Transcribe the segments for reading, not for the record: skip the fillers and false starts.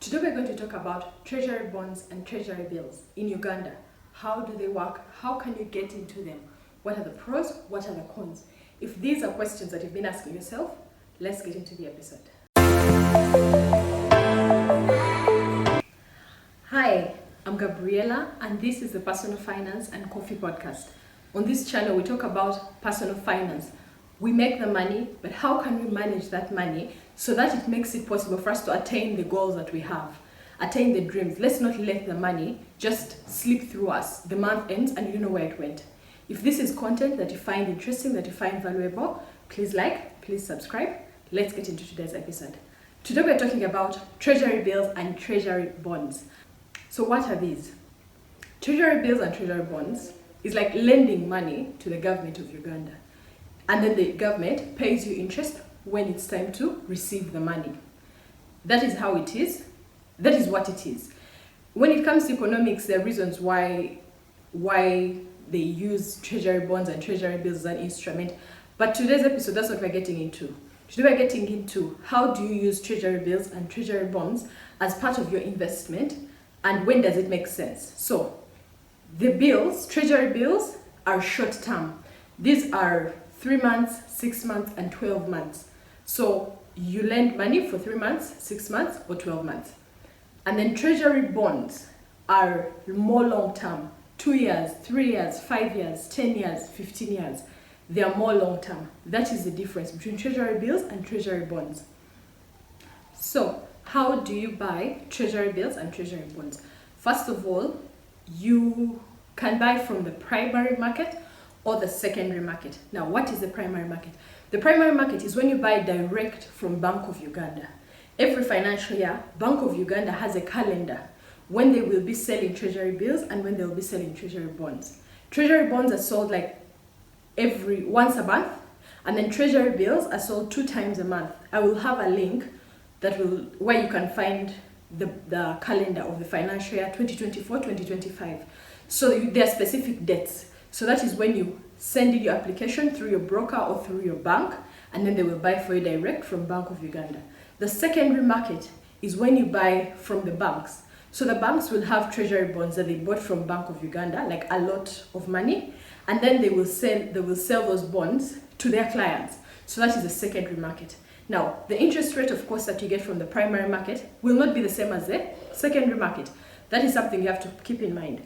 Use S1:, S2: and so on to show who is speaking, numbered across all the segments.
S1: Today we're going to talk about treasury bonds and treasury bills in Uganda. How do they work? How can you get into them? What are the pros? What are the cons? If these are questions that you've been asking yourself, let's get into the episode. Hi, I'm Gabriela and this is the Personal Finance and Coffee Podcast. On this channel we talk about personal finance. We make the money, but how can we manage that money so that it makes it possible for us to attain the goals that we have, attain the dreams? Let's not let the money just slip through us. The month ends and you don't know where it went. If this is content that you find interesting, that you find valuable, please like, please subscribe. Let's get into today's episode. Today we're talking about treasury bills and treasury bonds. So what are these? Treasury bills and treasury bonds is like lending money to the government of Uganda. And then the government pays you interest when it's time to receive the money. That is how it is. That is what it is. When it comes to economics, there are reasons why they use treasury bonds and treasury bills as an instrument. But today's episode, that's what we're getting into. Today we're getting into how do you use treasury bills and treasury bonds as part of your investment, and when does it make sense? So the bills, treasury bills, are short term. These are 3 months, 6 months, and 12 months. So you lend money for 3 months, 6 months, or 12 months. And then treasury bonds are more long term, 2 years, 3 years, 5 years, 10 years, 15 years. They are more long term. That is the difference between treasury bills and treasury bonds. So how do you buy treasury bills and treasury bonds? First of all, you can buy from the primary market or the secondary market. Now, what is the primary market? The primary market is when you buy direct from Bank of Uganda. Every financial year, Bank of Uganda has a calendar when they will be selling treasury bills and when they will be selling treasury bonds. Treasury bonds are sold like once a month, and then treasury bills are sold 2 times a month. I will have a link where you can find the calendar of the financial year 2024-2025. So there are specific dates. So that is when you send in your application through your broker or through your bank, and then they will buy for you direct from Bank of Uganda. The secondary market is when you buy from the banks. So the banks will have treasury bonds that they bought from Bank of Uganda, like a lot of money, and then they will sell those bonds to their clients. So that is the secondary market. Now, the interest rate, of course, that you get from the primary market will not be the same as the secondary market. That is something you have to keep in mind.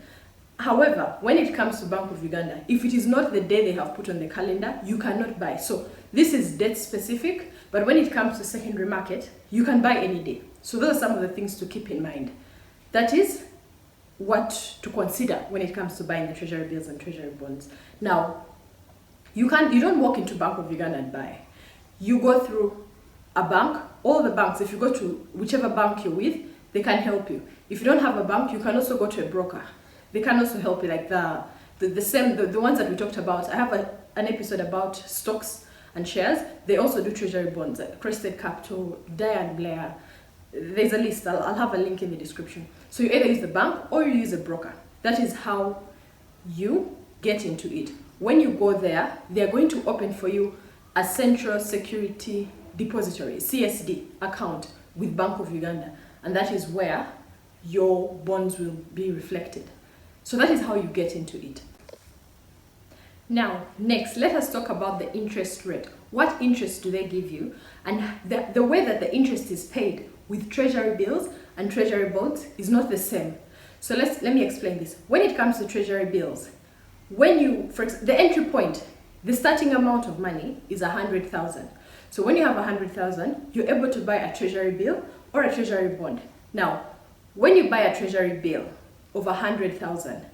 S1: However, when it comes to Bank of Uganda, if it is not the day they have put on the calendar, you cannot buy. So this is date specific, but when it comes to secondary market, you can buy any day. So those are some of the things to keep in mind. That is what to consider when it comes to buying the treasury bills and treasury bonds. Now, you don't walk into Bank of Uganda and buy. You go through a bank. All the banks, if you go to whichever bank you're with, they can help you. If you don't have a bank, you can also go to a broker. They can also help you, like the ones that we talked about. I have an episode about stocks and shares. They also do treasury bonds, Crested Capital, Dye & Blair. There's a list. I'll have a link in the description. So you either use the bank or you use a broker. That is how you get into it. When you go there, they're going to open for you a Central Security Depository, CSD account with Bank of Uganda. And that is where your bonds will be reflected. So that is how you get into it. Now, next, let us talk about the interest rate. What interest do they give you? And the way that the interest is paid with treasury bills and treasury bonds is not the same. So let me explain this. When it comes to treasury bills, the entry point, the starting amount of money is 100,000. So when you have 100,000, you're able to buy a treasury bill or a treasury bond. Now, when you buy a treasury bill of 100,000,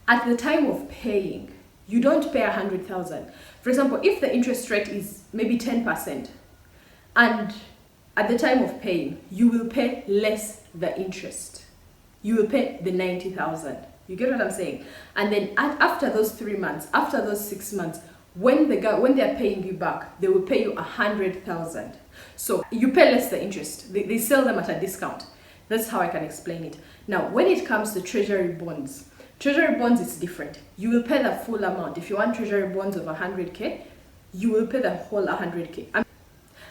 S1: at the time of paying, you don't pay 100,000. For example, if the interest rate is maybe 10%, and at the time of paying, you will pay less the interest. You will pay the 90,000. You get what I'm saying? And then after those 3 months, after those 6 months, when they are paying you back, they will pay you 100,000. So you pay less the interest. They sell them at a discount. That's how I can explain it. Now, when it comes to treasury bonds is different. You will pay the full amount. If you want treasury bonds of 100K, you will pay the whole 100K.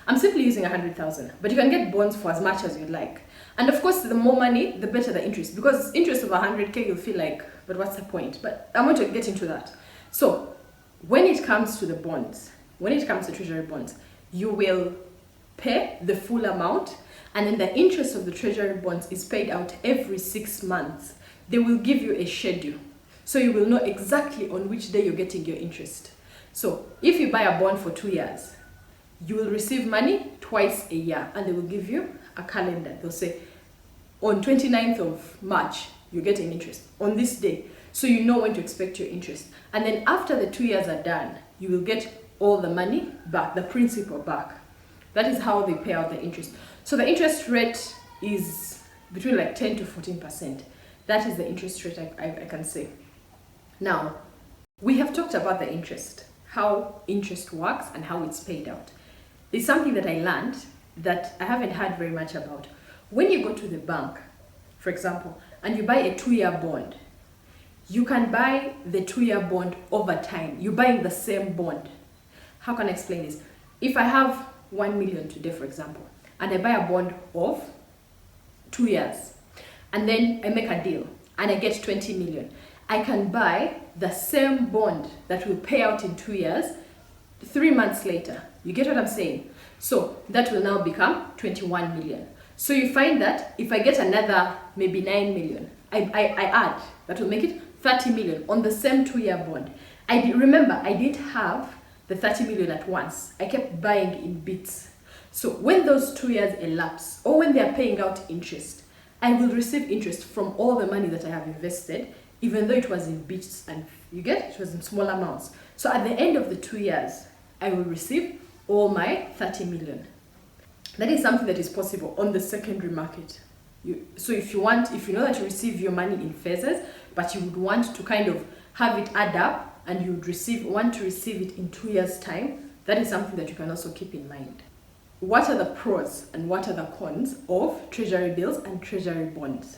S1: I'm simply using 100,000, but you can get bonds for as much as you'd like. And of course, the more money, the better the interest, because interest of 100K, you'll feel like, but what's the point? But I want to get into that. So when it comes to the bonds, when it comes to treasury bonds, you will pay the full amount, and then the interest of the treasury bonds is paid out every 6 months. They will give you a schedule, so you will know exactly on which day you're getting your interest. So if you buy a bond for 2 years, you will receive money twice a year, and they will give you a calendar. They'll say, on 29th of March, you're getting interest on this day. So you know when to expect your interest. And then after the 2 years are done, you will get all the money back, the principal back. That is how they pay out the interest. So the interest rate is between like 10 to 14%. That is the interest rate I can say. Now, we have talked about the interest, how interest works and how it's paid out. There's something that I learned that I haven't heard very much about. When you go to the bank, for example, and you buy a 2-year bond, you can buy the 2-year bond over time. You're buying the same bond. How can I explain this? If I have 1 million today, for example, and I buy a bond of 2 years, and then I make a deal and I get 20 million, I can buy the same bond that will pay out in 2 years 3 months later. You get what I'm saying? So that will now become 21 million. So you find that if I get another maybe 9 million, I add, that will make it 30 million on the same 2-year bond. Remember, I didn't have the 30 million at once. I kept buying in bits. So when those 2 years elapse, or when they are paying out interest, I will receive interest from all the money that I have invested, even though it was in bits, and you get, it was in small amounts. So at the end of the 2 years, I will receive all my 30 million. That is something that is possible on the secondary market. So if you know that you receive your money in phases, but you would want to kind of have it add up, and you would want to receive it in 2 years' time, that is something that you can also keep in mind. What are the pros and what are the cons of treasury bills and treasury bonds?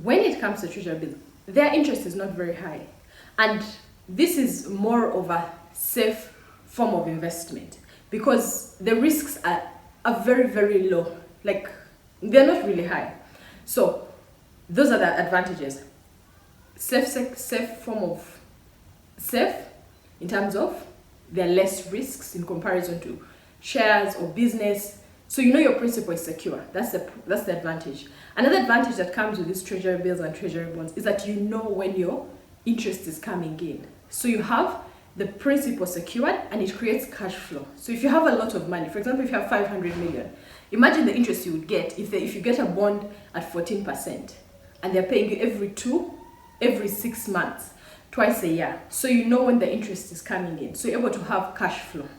S1: When it comes to treasury bills, their interest is not very high, and this is more of a safe form of investment because the risks are very, very low. Like, they're not really high. So those are the advantages. Safe in terms of there are less risks in comparison to shares or business. So you know your principal is secure. That's the advantage. Another advantage that comes with these treasury bills and treasury bonds is that you know when your interest is coming in. So you have the principal secured, and it creates cash flow. So if you have a lot of money, for example, if you have 500 million, imagine the interest you would get if you get a bond at 14%, and they're paying you every 6 months, twice a year. So you know when the interest is coming in. So you're able to have cash flow.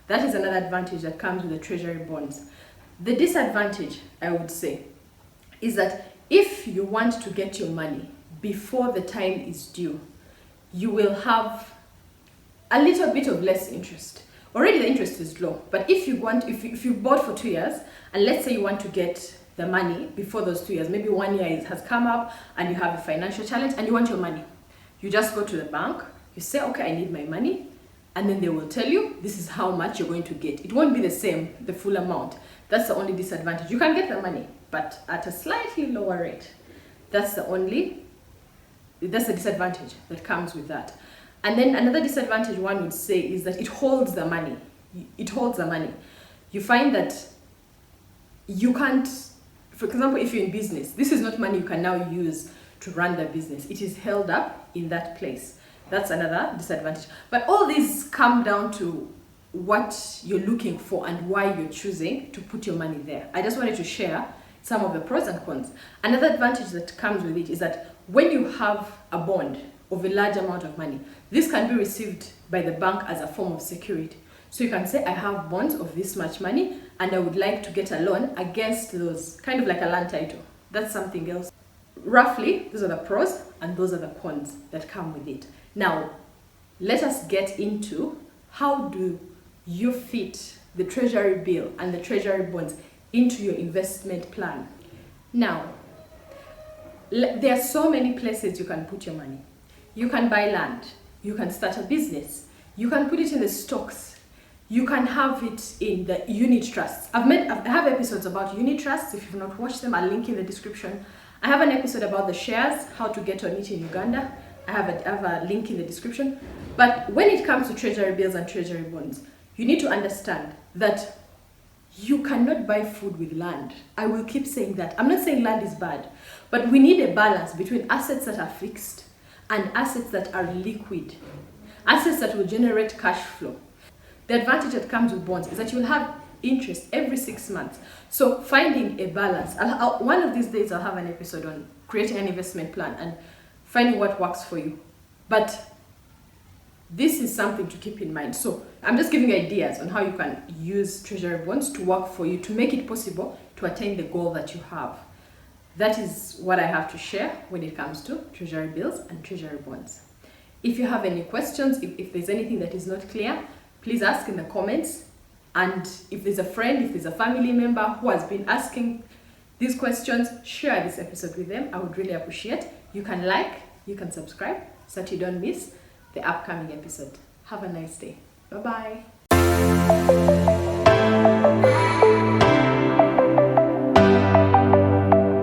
S1: That is another advantage that comes with the treasury bonds. The disadvantage, I would say, is that if you want to get your money before the time is due, you will have a little bit of less interest. Already the interest is low, but if you bought for 2 years, and let's say you want to get the money before those 2 years, maybe 1 year has come up and you have a financial challenge and you want your money, you just go to the bank, you say, okay, I need my money, and then they will tell you this is how much you're going to get. It won't be the same, the full amount. That's the only disadvantage. You can get the money, but at a slightly lower rate. That's the disadvantage that comes with that. And then another disadvantage one would say is that it holds the money. It holds the money. You find that you can't, for example, if you're in business, this is not money you can now use to run the business. It is held up in that place. That's another disadvantage. But all these come down to what you're looking for and why you're choosing to put your money there. I just wanted to share some of the pros and cons. Another advantage that comes with it is that when you have a bond of a large amount of money, this can be received by the bank as a form of security. So you can say, I have bonds of this much money and I would like to get a loan against those, kind of like a land title. That's something else. Roughly, those are the pros and those are the cons that come with it. Now, let us get into how do you fit the treasury bill and the treasury bonds into your investment plan. Now, there are so many places you can put your money. You can buy land, you can start a business, you can put it in the stocks, You can have it in the unit trusts. I have episodes about unit trusts. If you've not watched them, I'll link in the description. I have an episode about the shares, how to get on it in Uganda. I have a link in the description. But when it comes to treasury bills and treasury bonds, you need to understand that you cannot buy food with land. I will keep saying that. I'm not saying land is bad, but we need a balance between assets that are fixed and assets that are liquid, assets that will generate cash flow. The advantage that comes with bonds is that you'll have interest every 6 months. So finding a balance. One of these days I'll have an episode on creating an investment plan and finding what works for you. But this is something to keep in mind. So I'm just giving you ideas on how you can use treasury bonds to work for you, to make it possible to attain the goal that you have. That is what I have to share when it comes to treasury bills and treasury bonds. If you have any questions, if there's anything that is not clear, please ask in the comments. And if there's a friend, if there's a family member who has been asking these questions, share this episode with them. I would really appreciate. You can like, you can subscribe so that you don't miss the upcoming episode. Have a nice day. Bye-bye.